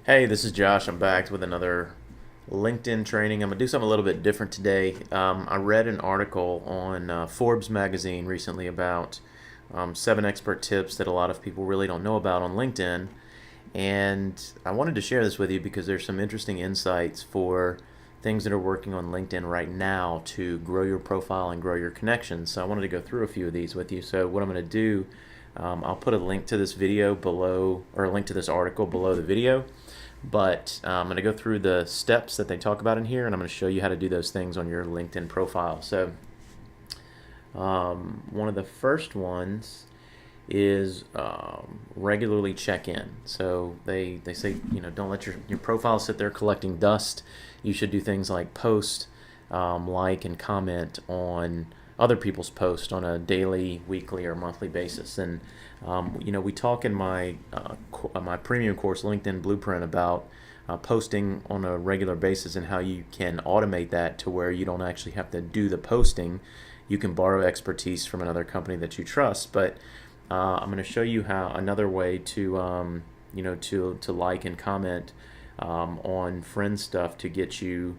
Hey, this is Josh. I'm back with another LinkedIn training. I'm going to do something a little bit different today. I read an article on Forbes magazine recently about 7 expert tips that a lot of people really don't know about on LinkedIn. And I wanted to share this with you because there's some interesting insights for things that are working on LinkedIn right now to grow your profile and grow your connections. So I wanted to go through a few of these with you. So what I'm going to do, I'll put a link to this video below, or a link to this article below the video. But I'm going to go through the steps that they talk about in here, and I'm going to show you how to do those things on your LinkedIn profile. So one of the first ones is regularly check in. So they say, don't let your profile sit there collecting dust. You should do things like post, like, and comment on other people's posts on a daily, weekly, or monthly basis. And we talk in my premium course, LinkedIn Blueprint, about posting on a regular basis and how you can automate that to where you don't actually have to do the posting. You can borrow expertise from another company that you trust. But I'm going to show you how another way to to like and comment on friend stuff to get you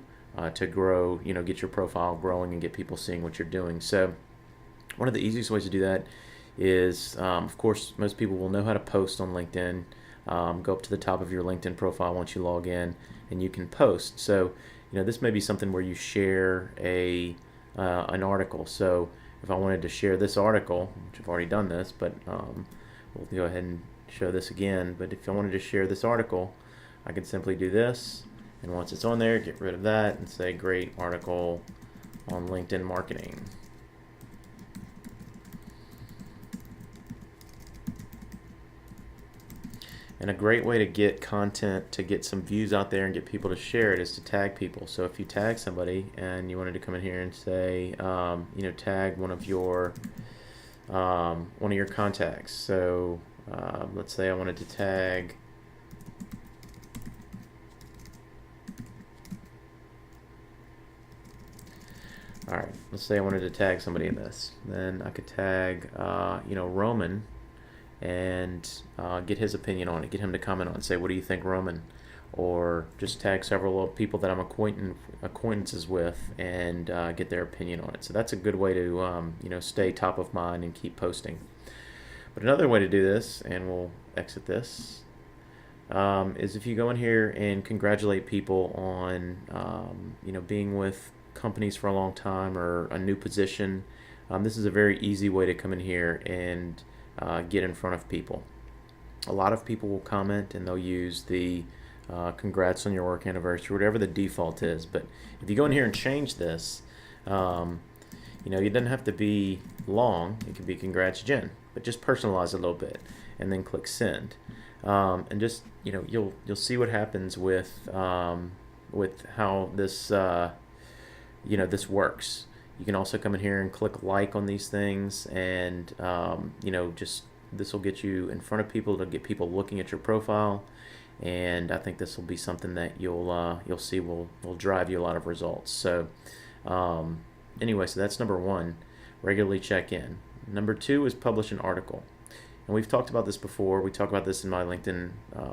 to grow, get your profile growing and get people seeing what you're doing. So one of the easiest ways to do that is, of course, most people will know how to post on LinkedIn. Go up to the top of your LinkedIn profile once you log in, and you can post. So, this may be something where you share an article. So, if I wanted to share this article, which I've already done this, but we'll go ahead and show this again. But if I wanted to share this article, I could simply do this, and once it's on there, get rid of that and say great article on LinkedIn marketing. And a great way to get content, to get some views out there and get people to share it, is to tag people. So if you tag somebody and you wanted to come in here and say, tag one of your contacts. So let's say I wanted to tag All right, let's say I wanted to tag somebody in this. Then I could tag, Roman, and get his opinion on it, get him to comment on it, say, what do you think, Roman? Or just tag several people that I'm acquaintances with and get their opinion on it. So that's a good way to, stay top of mind and keep posting. But another way to do this, and we'll exit this, is if you go in here and congratulate people on, being with companies for a long time or a new position. This is a very easy way to come in here and get in front of people. A lot of people will comment and they'll use the congrats on your work anniversary, whatever the default is. But if you go in here and change this, it doesn't have to be long. It can be congrats Jen, but just personalize it a little bit and then click send. And just you'll see what happens with how this this works. You can also come in here and click like on these things, and just this will get you in front of people, to get people looking at your profile. And I think this will be something that you'll see will drive you a lot of results. So anyway, so that's number one. Regularly check in. Number two is publish an article. And we've talked about this before. We talk about this in my LinkedIn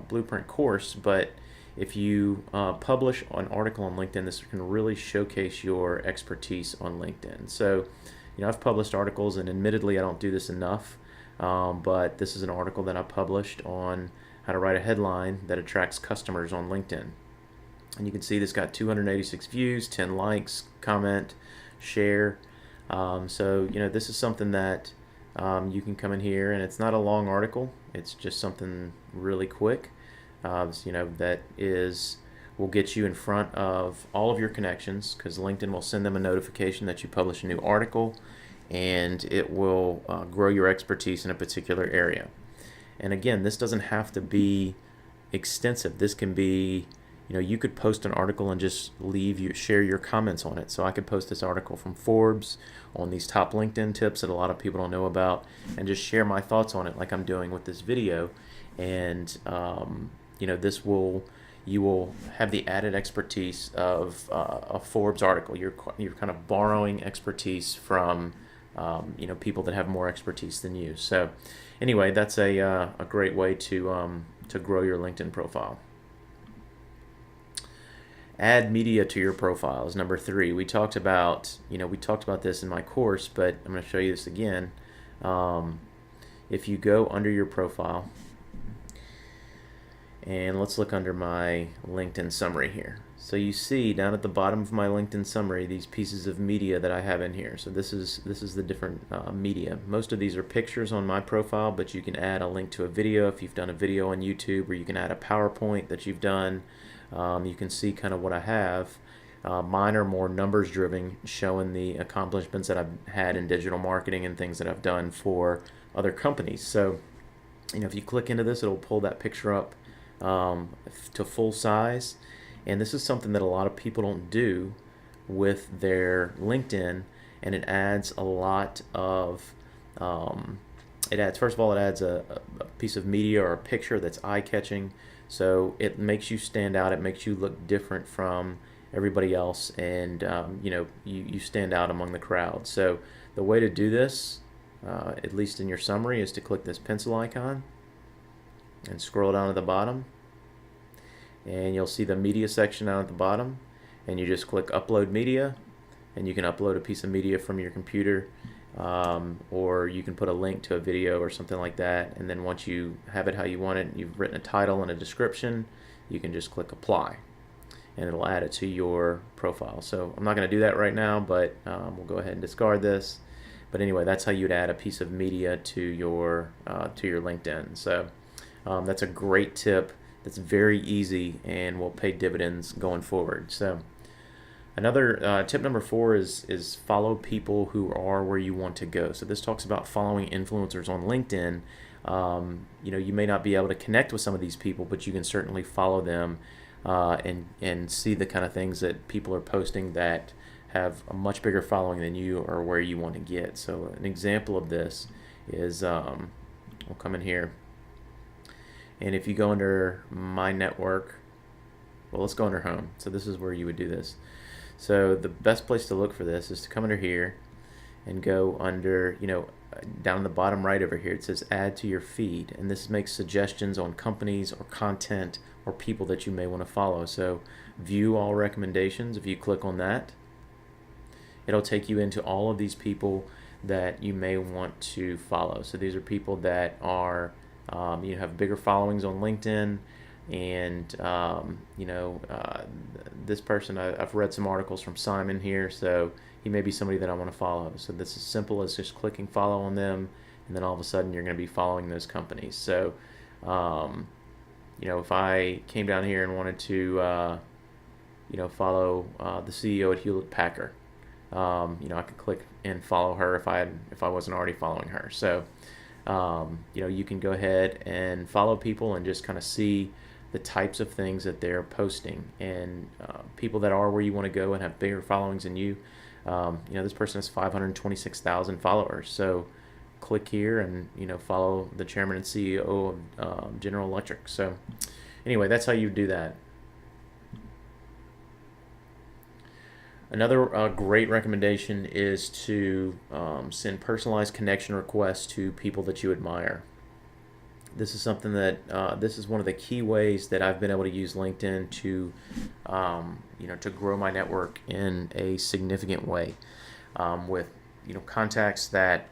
Blueprint course. But if you publish an article on LinkedIn, this can really showcase your expertise on LinkedIn. So, I've published articles, and admittedly, I don't do this enough. But this is an article that I published on how to write a headline that attracts customers on LinkedIn. And you can see this got 286 views, 10 likes, comment, share. So, this is something that you can come in here, and it's not a long article. It's just something really quick, that will get you in front of all of your connections, because LinkedIn will send them a notification that you publish a new article, and it will grow your expertise in a particular area. And again, this doesn't have to be extensive. This can be, you could post an article and just share your comments on it. So I could post this article from Forbes on these top LinkedIn tips that a lot of people don't know about, and just share my thoughts on it like I'm doing with this video. And, you will have the added expertise of a Forbes article. You're kind of borrowing expertise from, people that have more expertise than you. So anyway, that's a great way to grow your LinkedIn profile. Add media to your profile is number 3. We talked about this in my course, but I'm going to show you this again. If you go under your profile, and let's look under my LinkedIn summary here. So you see down at the bottom of my LinkedIn summary these pieces of media that I have in here. So this is the different media. Most of these are pictures on my profile, but you can add a link to a video if you've done a video on YouTube, or you can add a PowerPoint that you've done. You can see kind of what I have. Mine are more numbers driven, showing the accomplishments that I've had in digital marketing and things that I've done for other companies. So if you click into this, it'll pull that picture up to full size. And this is something that a lot of people don't do with their LinkedIn, and it adds a lot of first of all, it adds a piece of media or a picture that's eye-catching, so it makes you stand out, it makes you look different from everybody else, and you stand out among the crowd. So the way to do this, at least in your summary, is to click this pencil icon and scroll down to the bottom, and you'll see the media section down at the bottom, and you just click upload media, and you can upload a piece of media from your computer, or you can put a link to a video or something like that, and then once you have it how you want it, you've written a title and a description, you can just click apply, and it'll add it to your profile. So I'm not going to do that right now, but we'll go ahead and discard this. But anyway, that's how you'd add a piece of media to your LinkedIn. So that's a great tip. That's very easy and will pay dividends going forward. So another tip number 4 is follow people who are where you want to go. So this talks about following influencers on LinkedIn. You may not be able to connect with some of these people, but you can certainly follow them and see the kind of things that people are posting that have a much bigger following than you or where you want to get. So an example of this is we'll come in here. And if you go under My Network, well, let's go under Home. So this is where you would do this. So the best place to look for this is to come under here and go under, down in the bottom right over here, it says Add to your feed. And this makes suggestions on companies or content or people that you may want to follow. So view all recommendations. If you click on that, it'll take you into all of these people that you may want to follow. So these are people that are have bigger followings on LinkedIn, and this person, I've read some articles from Simon here, so he may be somebody that I want to follow. So this is simple as just clicking follow on them, and then all of a sudden you're going to be following those companies. So if I came down here and wanted to follow the CEO at Hewlett Packard, I could click and follow her if I wasn't already following her. So you can go ahead and follow people and just kind of see the types of things that they're posting, and people that are where you want to go and have bigger followings than you. This person has 526,000 followers. So click here and follow the chairman and CEO of General Electric. So anyway, that's how you do that. Another great recommendation is to send personalized connection requests to people that you admire. This is something that this is one of the key ways that I've been able to use LinkedIn to to grow my network in a significant way, with contacts that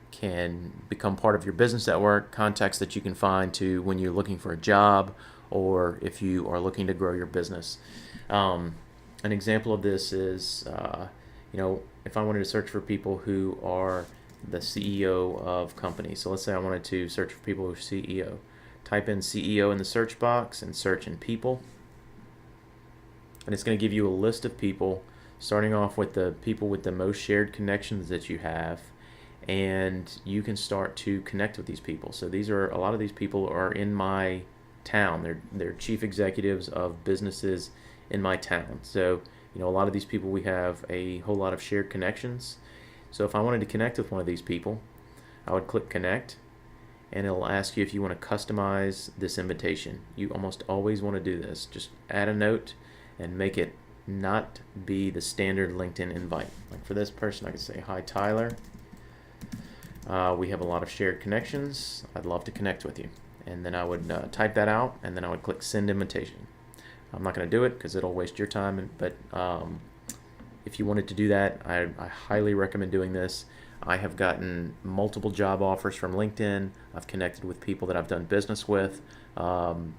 can become part of your business network, contacts that you can find to when you're looking for a job, or if you are looking to grow your business. An example of this is, if I wanted to search for people who are the CEO of companies. So let's say I wanted to search for people who are CEO. Type in CEO in the search box and search in people. And it's going to give you a list of people, starting off with the people with the most shared connections that you have. And you can start to connect with these people. So a lot of these people are in my town. They're chief executives of businesses in my town. So a lot of these people, we have a whole lot of shared connections. So if I wanted to connect with one of these people, I would click connect, and it'll ask you if you want to customize this invitation. You almost always want to do this. Just add a note and make it not be the standard LinkedIn invite. Like for this person, I could say, hi Tyler, we have a lot of shared connections. I'd love to connect with you. And then I would type that out, and then I would click send invitation. I'm not going to do it because it'll waste your time. But if you wanted to do that, I highly recommend doing this. I have gotten multiple job offers from LinkedIn. I've connected with people that I've done business with.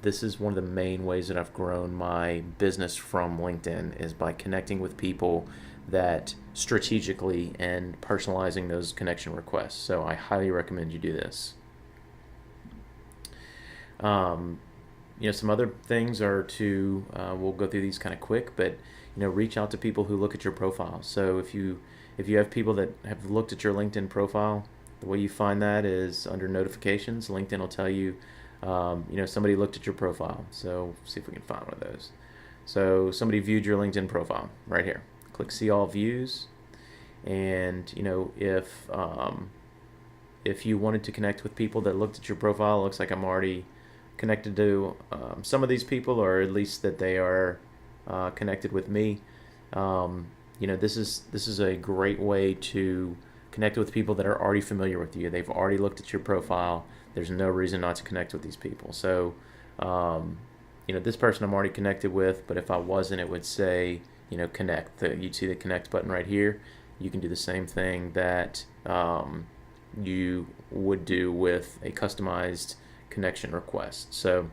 This is one of the main ways that I've grown my business from LinkedIn, is by connecting with people that strategically and personalizing those connection requests. So I highly recommend you do this. Some other things are to, we'll go through these kind of quick, but reach out to people who look at your profile. So if you have people that have looked at your LinkedIn profile, the way you find that is under notifications. LinkedIn will tell you, somebody looked at your profile. So see if we can find one of those. So somebody viewed your LinkedIn profile right here. Click see all views, and if you wanted to connect with people that looked at your profile, it looks like I'm already connected to some of these people, or at least that they are connected with me. This is a great way to connect with people that are already familiar with you. They've already looked at your profile. There's no reason not to connect with these people. So, this person I'm already connected with, but if I wasn't, it would say, connect. You'd see the connect button right here. You can do the same thing that you would do with a customized connection request. So,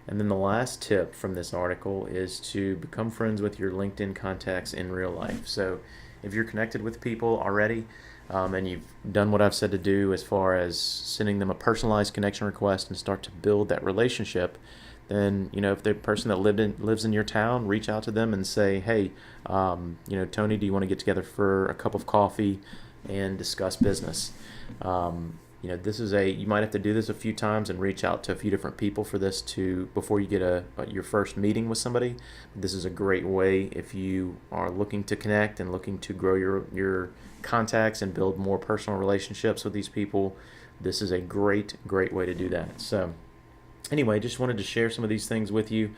and then the last tip from this article is to become friends with your LinkedIn contacts in real life. So if you're connected with people already, and you've done what I've said to do as far as sending them a personalized connection request and start to build that relationship, then if the person that lives in your town, reach out to them and say, hey, Tony, do you want to get together for a cup of coffee and discuss business? This is you might have to do this a few times and reach out to a few different people for this before you get your first meeting with somebody. This is a great way if you are looking to connect and looking to grow your contacts and build more personal relationships with these people. This is a great way to do that. So anyway, just wanted to share some of these things with you,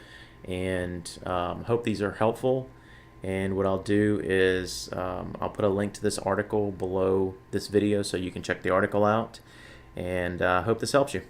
and hope these are helpful. And what I'll do is I'll put a link to this article below this video so you can check the article out, and hope this helps you.